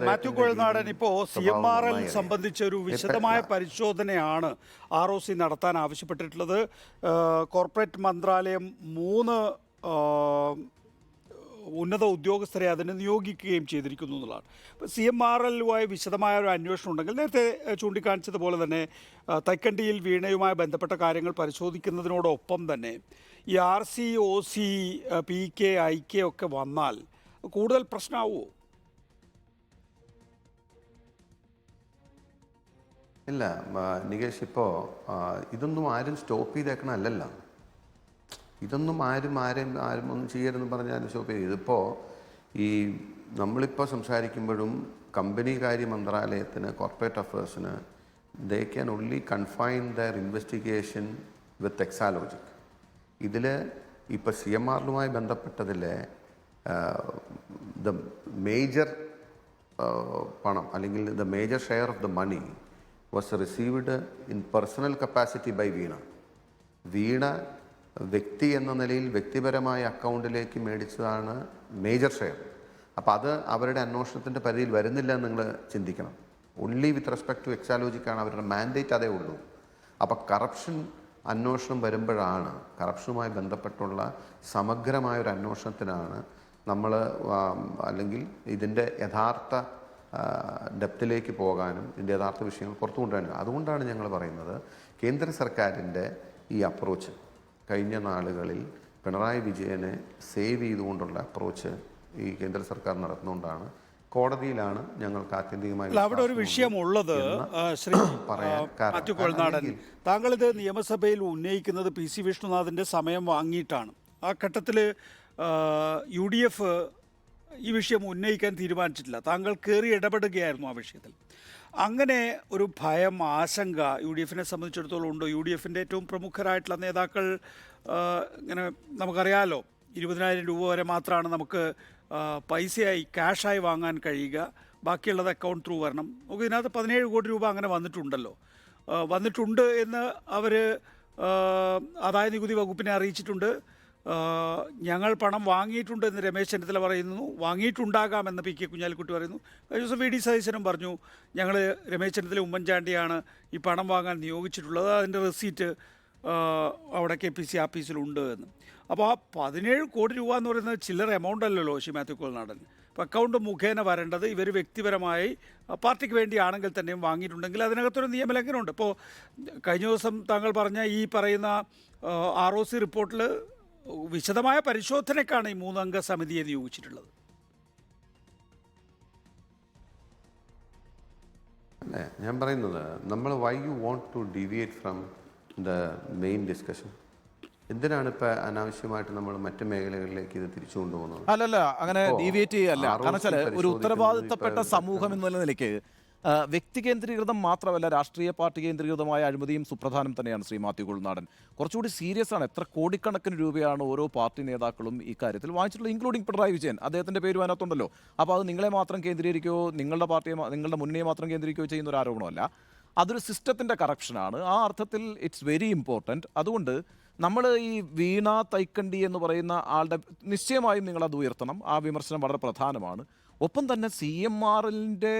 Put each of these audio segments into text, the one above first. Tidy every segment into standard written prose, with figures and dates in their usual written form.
മാത്യു കുഴൽനാടൻ, ഇപ്പോൾ CMRL സംബന്ധിച്ച ഒരു വിശദമായ പരിശോധനയാണ് ROC നടത്താൻ ആവശ്യപ്പെട്ടിട്ടുള്ളത്. കോർപ്പറേറ്റ് മന്ത്രാലയം 3 ഉന്നത ഉദ്യോഗസ്ഥരെ അതിന് നിയോഗിക്കുകയും ചെയ്തിരിക്കുന്നു എന്നുള്ളതാണ്. ഇപ്പോൾ CMRLുമായി വിശദമായ ഒരു അന്വേഷണം ഉണ്ടെങ്കിൽ, നേരത്തെ ചൂണ്ടിക്കാണിച്ചതുപോലെ തന്നെ തൈക്കണ്ടിയിൽ വീണയുമായി ബന്ധപ്പെട്ട കാര്യങ്ങൾ പരിശോധിക്കുന്നതിനോടൊപ്പം തന്നെ ഈ RC OC PK IK ഒക്കെ വന്നാൽ കൂടുതൽ പ്രശ്നമാവുമോ? ഇല്ല നികേഷ്, ഇപ്പോൾ ഇതൊന്നും ആരും സ്റ്റോപ്പ് ചെയ്തേക്കണമല്ലല്ലോ. ഇതൊന്നും ആരും ഒന്നും ചെയ്യരുതെന്ന് പറഞ്ഞാൽ സ്റ്റോപ്പ് ചെയ്ത്. ഇതിപ്പോൾ നമ്മളിപ്പോൾ സംസാരിക്കുമ്പോഴും കമ്പനി കാര്യ മന്ത്രാലയത്തിന്, കോർപ്പറേറ്റ് അഫയേഴ്സിന് they can only confine their investigation with Exalogic. ഇതിൽ ഇപ്പോൾ CMRലുമായി ബന്ധപ്പെട്ടതിൽ ദ മേജർ പണം അല്ലെങ്കിൽ the major share of the money was received in personal capacity by Veena വ്യക്തി എന്ന നിലയിൽ വ്യക്തിപരമായ അക്കൗണ്ടിലേക്ക് മേടിച്ചതാണ് മേജർ ഷെയർ. അപ്പോൾ അത് അവരുടെ അന്വേഷണത്തിൻ്റെ പരിധിയിൽ വരുന്നില്ല എന്ന് നിങ്ങൾ ചിന്തിക്കണം. ഓൺലി വിത്ത് റെസ്പെക്ട് ടു എക്സാലോജിക്കാണ് അവരുടെ മാൻഡേറ്റ്, അതേ ഉള്ളൂ. അപ്പോൾ കറപ്ഷൻ അന്വേഷണം വരുമ്പോഴാണ്, കറപ്ഷനുമായി ബന്ധപ്പെട്ടുള്ള സമഗ്രമായൊരു അന്വേഷണത്തിനാണ് നമ്മൾ അല്ലെങ്കിൽ ഇതിൻ്റെ യഥാർത്ഥ ഡെപ്തിലേക്ക് പോകാനും ഇതിൻ്റെ യഥാർത്ഥ വിഷയങ്ങൾ പുറത്തു കൊണ്ടുവരാനും. അതുകൊണ്ടാണ് ഞങ്ങൾ പറയുന്നത്, കേന്ദ്ര സർക്കാരിൻ്റെ ഈ അപ്രോച്ച് കഴിഞ്ഞ നാളുകളിൽ പിണറായി വിജയനെ സേവ് ചെയ്തുകൊണ്ടുള്ള അപ്രോച്ച് ഈ കേന്ദ്ര സർക്കാർ നടത്തുന്നതുകൊണ്ടാണ് കോടതിയിലാണ് ഞങ്ങൾക്ക് ആത്യന്തികമായി അവിടെ ഒരു വിഷയമുള്ളത്. ശ്രീ മാത്യു കുഴൽനാടൻ, താങ്കളിത് നിയമസഭയിൽ ഉന്നയിക്കുന്നത് PC വിഷ്ണുനാഥിൻ്റെ സമയം വാങ്ങിയിട്ടാണ്. ആ ഘട്ടത്തിൽ UDF ഈ വിഷയം ഉന്നയിക്കാൻ തീരുമാനിച്ചിട്ടില്ല. താങ്കൾ കയറി ഇടപെടുകയായിരുന്നു ആ വിഷയത്തിൽ. അങ്ങനെ ഒരു ഭയം, ആശങ്ക UDFനെ സംബന്ധിച്ചിടത്തോളം ഉണ്ടോ? UDFൻ്റെ ഏറ്റവും പ്രമുഖരായിട്ടുള്ള നേതാക്കൾ ഇങ്ങനെ നമുക്കറിയാമല്ലോ, 20,000 രൂപ വരെ മാത്രമാണ് നമുക്ക് പൈസയായി ക്യാഷായി വാങ്ങാൻ കഴിയുക, ബാക്കിയുള്ളത് അക്കൗണ്ട് ത്രൂ വരണം. നമുക്ക് ഇതിനകത്ത് 17 കോടി രൂപ അങ്ങനെ വന്നിട്ടുണ്ട് എന്ന് അവർ ആദായ നികുതി വകുപ്പിനെ അറിയിച്ചിട്ടുണ്ട്. ഞങ്ങൾ പണം വാങ്ങിയിട്ടുണ്ട് എന്ന് രമേശ് ചെന്നിത്തല പറയുന്നു. വാങ്ങിയിട്ടുണ്ടാകാമെന്ന് PK കുഞ്ഞാലിക്കുട്ടി പറയുന്നു. ജോസഫ് VD സതീശനും പറഞ്ഞു, ഞങ്ങൾ രമേശ് ചെന്നിത്തല, ഉമ്മൻചാണ്ടിയാണ് ഈ പണം വാങ്ങാൻ നിയോഗിച്ചിട്ടുള്ളത്, അതിൻ്റെ റെസീറ്റ് അവിടെ KPC ആഫീസിലുണ്ട് എന്ന്. അപ്പോൾ ആ 17 കോടി രൂപ എന്ന് പറയുന്നത് ചില്ലറ എമൗണ്ട് അല്ലല്ലോ ശ്രീ മാത്യു കുഴൽനാടൻ. അപ്പോൾ അക്കൗണ്ട് മുഖേന വരേണ്ടത് ഇവർ വ്യക്തിപരമായി പാർട്ടിക്ക് വേണ്ടിയാണെങ്കിൽ തന്നെയും വാങ്ങിയിട്ടുണ്ടെങ്കിൽ അതിനകത്തൊരു നിയമലംഘനമുണ്ട്. ഇപ്പോൾ കഴിഞ്ഞ ദിവസം താങ്കൾ പറഞ്ഞ ഈ പറയുന്ന ROC റിപ്പോർട്ടിൽ വിശദമായ പരിശോധനയ്ക്കാണ് ഈ 3 അംഗ സമിതിയെ നിയോഗിച്ചിട്ടുള്ളത്. അല്ലേ ഞാൻ പറയുന്നത്, നമ്മൾ why you want to deviate from the main discussion? എന്തിനാണ് ഇപ്പം അനാവശ്യമായിട്ട് നമ്മൾ മറ്റു മേഖലകളിലേക്ക് ഇത് തിരിച്ചു കൊണ്ടുപോകുന്നത്? അല്ലല്ല, അങ്ങനെ ഡീവിയേറ്റ് ചെയ്യല്ല. കാരണം വെച്ചാൽ ഒരു ഉത്തരവാദിത്തപ്പെട്ട സമൂഹം എന്നുള്ള നിലയ്ക്ക് വ്യക്തി കേന്ദ്രീകൃതം മാത്രമല്ല, രാഷ്ട്രീയ പാർട്ടി കേന്ദ്രീകൃതമായ അഴിമതിയും സുപ്രധാനം തന്നെയാണ്. ശ്രീ മാത്യു കുഴൽനാടൻ, കുറച്ചുകൂടി സീരിയസ് ആണ്. എത്ര കോടിക്കണക്കിന് രൂപയാണ് ഓരോ പാർട്ടി നേതാക്കളും ഈ കാര്യത്തിൽ വാങ്ങിച്ചിട്ടുള്ളത്, ഇൻക്ലൂഡിംഗ് പിണറായി വിജയൻ. അദ്ദേഹത്തിൻ്റെ പേരും അതിനകത്തുണ്ടല്ലോ. അപ്പോൾ അത് നിങ്ങളെ മാത്രം കേന്ദ്രീകരിക്കുകയോ നിങ്ങളുടെ പാർട്ടിയെ, നിങ്ങളുടെ മുന്നണിയെ മാത്രം കേന്ദ്രീകരിക്കുകയോ ചെയ്യുന്ന ഒരു ആരോപണമല്ല. അതൊരു സിസ്റ്റത്തിൻ്റെ കറപ്ഷനാണ്. ആ അർത്ഥത്തിൽ ഇറ്റ്സ് വെരി ഇമ്പോർട്ടൻറ്റ്. അതുകൊണ്ട് നമ്മൾ ഈ വീണ തൈക്കണ്ടി എന്ന് പറയുന്ന ആളുടെ നിശ്ചയമായും നിങ്ങളത് ഉയർത്തണം. ആ വിമർശനം വളരെ പ്രധാനമാണ്. ഒപ്പം തന്നെ CMRLൻ്റെ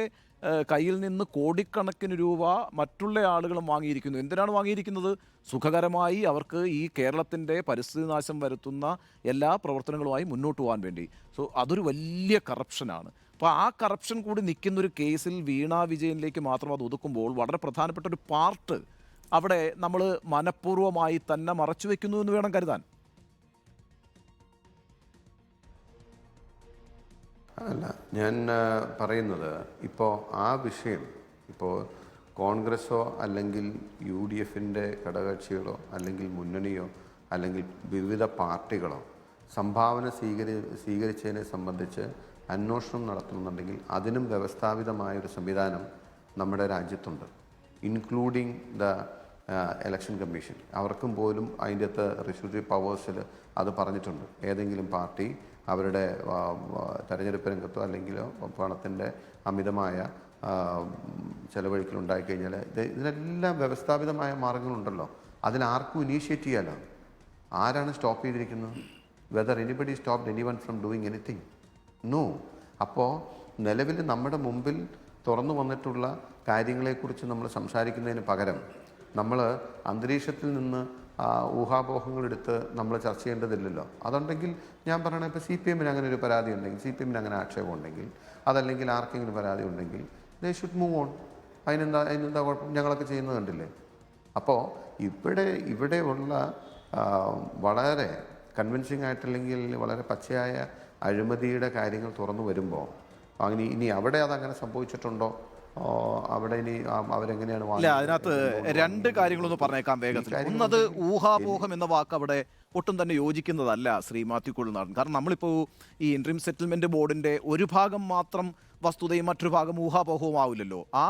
കയ്യിൽ നിന്ന് കോടിക്കണക്കിന് രൂപ മറ്റുള്ള ആളുകളും വാങ്ങിയിരിക്കുന്നു. എന്തിനാണ് വാങ്ങിയിരിക്കുന്നത്? സുഖകരമായി അവർക്ക് ഈ കേരളത്തിൻ്റെ പരിസ്ഥിതി നാശം വരുത്തുന്ന എല്ലാ പ്രവർത്തനങ്ങളുമായി മുന്നോട്ട് പോകാൻ വേണ്ടി. സോ അതൊരു വലിയ കറപ്ഷനാണ്. അപ്പോൾ ആ കറപ്ഷൻ കൂടി നിൽക്കുന്നൊരു കേസിൽ വീണ വിജയനിലേക്ക് മാത്രം അത് ഒതുക്കുമ്പോൾ വളരെ പ്രധാനപ്പെട്ട ഒരു പാർട്ട് അവിടെ നമ്മൾ മനഃപൂർവ്വമായി തന്നെ മറച്ചു വയ്ക്കുന്നു എന്ന് വേണം കരുതാൻ. അല്ല, ഞാൻ പറയുന്നത്, ഇപ്പോൾ ആ വിഷയം ഇപ്പോൾ കോൺഗ്രസ്സോ അല്ലെങ്കിൽ UDFൻ്റെ ഘടകകക്ഷികളോ അല്ലെങ്കിൽ മുന്നണിയോ അല്ലെങ്കിൽ വിവിധ പാർട്ടികളോ സംഭാവന സ്വീകരിച്ചതിനെ സംബന്ധിച്ച് അന്വേഷണം നടത്തുന്നുണ്ടെങ്കിൽ അതിനും വ്യവസ്ഥാപിതമായൊരു സംവിധാനം നമ്മുടെ രാജ്യത്തുണ്ട്, ഇൻക്ലൂഡിങ് ദ ഇലക്ഷൻ കമ്മീഷൻ. അവർക്കും പോലും അതിൻ്റെ അകത്ത് റിസ്ട്രിക്റ്റീവ് പവേഴ്സിൽ അത് പറഞ്ഞിട്ടുണ്ട്. ഏതെങ്കിലും പാർട്ടി അവരുടെ തെരഞ്ഞെടുപ്പ് രംഗത്തോ അല്ലെങ്കിൽ പണത്തിൻ്റെ അമിതമായ ചെലവഴിക്കലുണ്ടായിക്കഴിഞ്ഞാൽ ഇതിനെല്ലാം വ്യവസ്ഥാപിതമായ മാർഗങ്ങളുണ്ടല്ലോ. അതിലാർക്കും ഇനീഷ്യേറ്റ് ചെയ്യാലോ. ആരാണ് സ്റ്റോപ്പ് ചെയ്തിരിക്കുന്നത്? Whether anybody stopped anyone from doing anything? No. അപ്പോൾ നിലവിൽ നമ്മുടെ മുമ്പിൽ തുറന്നു വന്നിട്ടുള്ള കാര്യങ്ങളെക്കുറിച്ച് നമ്മൾ സംസാരിക്കുന്നതിന് പകരം നമ്മൾ അന്തരീക്ഷത്തിൽ നിന്ന് ഊഹാപോഹങ്ങളെടുത്ത് നമ്മൾ ചർച്ച ചെയ്യേണ്ടതില്ലല്ലോ. അതുണ്ടെങ്കിൽ ഞാൻ പറയണ ഇപ്പോൾ CPM അങ്ങനെ ഒരു പരാതി ഉണ്ടെങ്കിൽ, CPM അങ്ങനെ ആക്ഷേപം ഉണ്ടെങ്കിൽ, അതല്ലെങ്കിൽ ആർക്കെങ്കിലും പരാതി ഉണ്ടെങ്കിൽ ദേ ഷുഡ് മൂവ് ഓൺ. അതിനെന്താ കുഴപ്പം? ഞങ്ങളൊക്കെ ചെയ്യുന്നത് കണ്ടില്ലേ. അപ്പോൾ ഇവിടെയുള്ള വളരെ കൺവിൻസിങ് ആയിട്ടല്ലെങ്കിൽ വളരെ പച്ചയായ അഴിമതിയുടെ കാര്യങ്ങൾ തുറന്നു വരുമ്പോൾ ഇനി അവിടെ അതങ്ങനെ സംഭവിച്ചിട്ടുണ്ടോ, അവിടെ ഇനി അവരെങ്ങനെയാണ് അതിനകത്ത് രണ്ട് കാര്യങ്ങളൊന്ന് പറഞ്ഞേക്കാം വേഗത്തിൽ. ഒന്നത് ഊഹാപോഹം എന്ന വാക്ക് അവിടെ ഒട്ടും തന്നെ യോജിക്കുന്നതല്ല ശ്രീ മാത്യു കുഴൽനാടൻ. കാരണം നമ്മളിപ്പോൾ ഈ ഇൻട്രീം സെറ്റിൽമെന്റ് ബോർഡിന്റെ ഒരു ഭാഗം മാത്രം വസ്തുതയും മറ്റൊരു ഭാഗം ഊഹാപോഹവും ആവില്ലല്ലോ. ആ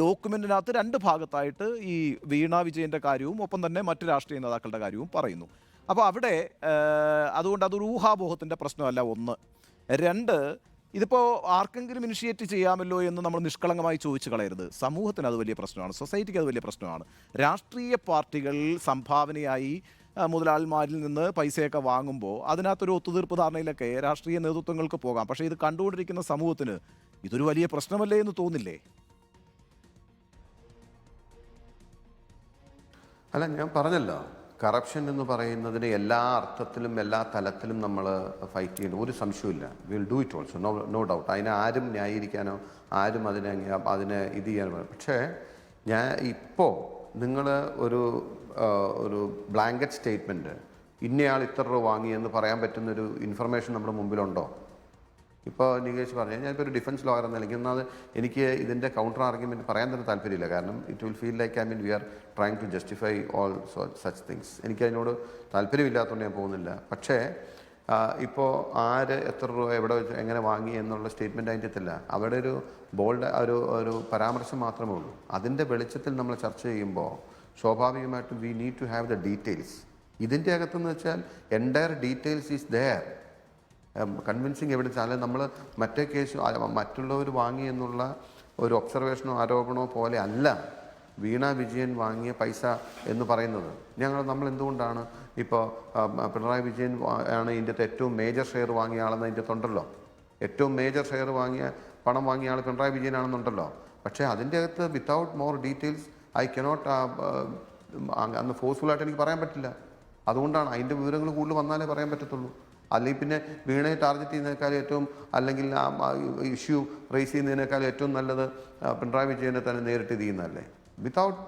ഡോക്യുമെന്റിനകത്ത് രണ്ട് ഭാഗത്തായിട്ട് ഈ വീണ വിജയന്റെ കാര്യവും ഒപ്പം തന്നെ മറ്റ് രാഷ്ട്രീയ നേതാക്കളുടെ കാര്യവും പറയുന്നു. അപ്പോൾ അവിടെ അതുകൊണ്ട് അതൊരു ഊഹാപോഹത്തിന്റെ പ്രശ്നമല്ല ഒന്ന്. രണ്ട്, ഇതിപ്പോൾ ആർക്കെങ്കിലും ഇനിഷ്യേറ്റ് ചെയ്യാമല്ലോ എന്ന് നമ്മൾ നിഷ്കളങ്കമായി ചോദിച്ചു കളയരുത്. സമൂഹത്തിന് അത് വലിയ പ്രശ്നമാണ്, സൊസൈറ്റിക്ക് അത് വലിയ പ്രശ്നമാണ്. രാഷ്ട്രീയ പാർട്ടികൾ സംഭാവനയായി മുതലാളിമാരിൽ നിന്ന് പൈസയൊക്കെ വാങ്ങുമ്പോൾ അതിനകത്തൊരു ഒത്തുതീർപ്പ് ധാരണയിലൊക്കെ രാഷ്ട്രീയ നേതൃത്വങ്ങൾക്ക് പോകാം. പക്ഷേ ഇത് കണ്ടുകൊണ്ടിരിക്കുന്ന സമൂഹത്തിന് ഇതൊരു വലിയ പ്രശ്നമല്ലേ എന്ന് തോന്നില്ലേ? അല്ല, ഞാൻ പറഞ്ഞല്ലോ, കറപ്ഷൻ എന്ന് പറയുന്നതിന് എല്ലാ അർത്ഥത്തിലും എല്ലാ തലത്തിലും നമ്മൾ ഫൈറ്റ് ചെയ്യുന്നു, ഒരു സംശയമില്ല. Will do it also, no doubt. അതിനെ ആരും ന്യായീകരിക്കാനോ ആരും അതിനെ ഇത് ചെയ്യാനോ. പക്ഷേ ഇപ്പോൾ നിങ്ങൾ ഒരു ബ്ലാങ്കറ്റ് സ്റ്റേറ്റ്മെൻറ്റ് ഇന്നയാൾ ഇത്ര രൂപ വാങ്ങി എന്ന് പറയാൻ പറ്റുന്നൊരു ഇൻഫർമേഷൻ നമ്മുടെ മുമ്പിലുണ്ടോ? ഇപ്പോൾ നികേഷ് പറഞ്ഞു, ഞാനിപ്പോൾ ഒരു ഡിഫൻസ് ലോയർ എന്ന നിലയ്ക്ക് എന്നാൽ എനിക്ക് ഇതിൻ്റെ കൗണ്ടർ ആർഗ്യുമെൻറ്റ് പറയാൻ തന്നെ താല്പര്യമില്ല. കാരണം it will feel like we are trying to justify all such things. എനിക്കതിനോട് താല്പര്യമില്ലാത്തതുകൊണ്ട് ഞാൻ പോകുന്നില്ല. പക്ഷേ ഇപ്പോൾ ആര് എത്ര രൂപ എവിടെ വെച്ച് എങ്ങനെ വാങ്ങി എന്നുള്ള സ്റ്റേറ്റ്മെൻറ്റ് അതിൻ്റെ എത്തില്ല. അവിടെ ഒരു ബോൾഡ് ഒരു പരാമർശം മാത്രമേ ഉള്ളൂ. അതിൻ്റെ വെളിച്ചത്തിൽ നമ്മൾ ചർച്ച ചെയ്യുമ്പോൾ സ്വാഭാവികമായിട്ടും we need to have the details. ഇതിൻ്റെ അകത്തെന്ന് വെച്ചാൽ entire details is there. Convincing evidence. അല്ലെങ്കിൽ നമ്മൾ മറ്റേ കേസ് മറ്റുള്ളവർ വാങ്ങി എന്നുള്ള ഒരു ഒബ്സർവേഷനോ ആരോപണമോ പോലെ അല്ല വീണ വിജയൻ വാങ്ങിയ പൈസ എന്ന് പറയുന്നത്. നമ്മൾ എന്തുകൊണ്ടാണ് ഇപ്പോൾ പിണറായി വിജയൻ ആണ് ഇതിൻ്റെ ഏറ്റവും മേജർ ഷെയർ വാങ്ങിയ ആളെന്ന് അതിൻ്റെ അകത്തുണ്ടല്ലോ. ഏറ്റവും മേജർ ഷെയർ പണം വാങ്ങിയ ആൾ പിണറായി വിജയനാണെന്നുണ്ടല്ലോ. പക്ഷേ അതിൻ്റെ അകത്ത് without more details I cannot അന്ന് ഫോഴ്സ്ഫുള്ളായിട്ട് എനിക്ക് പറയാൻ പറ്റില്ല. അതുകൊണ്ടാണ് അതിൻ്റെ വിവരങ്ങൾ കൂടുതൽ വന്നാലേ പറയാൻ പറ്റത്തുള്ളൂ. അല്ലെങ്കിൽ പിന്നെ വീണയെ ടാർഗറ്റ് ചെയ്യുന്നതിനേക്കാളും ഏറ്റവും, അല്ലെങ്കിൽ ഇഷ്യൂ റേസ് ചെയ്യുന്നതിനേക്കാളും ഏറ്റവും നല്ലത് പിണറായി വിജയനെ തന്നെ നേരിട്ട് ചെയ്യുന്നതല്ലേ. വിത്തൗട്ട്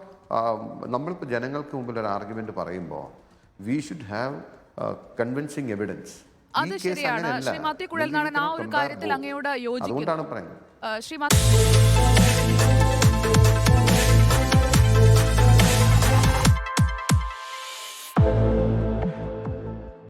നമ്മളിപ്പോൾ ജനങ്ങൾക്ക് മുമ്പിൽ ഒരു ആർഗ്യുമെന്റ് പറയുമ്പോൾ we should have convincing evidence. അത് ശരിയാണ്. ശ്രീ മാത്യു കുഴൽനാടൻ, ആ ഒരു കാര്യത്തിൽ അങ്ങയോട് യോജിക്കുന്നു. അതുകൊണ്ടാണ് പറയുന്നത്. ശ്രീ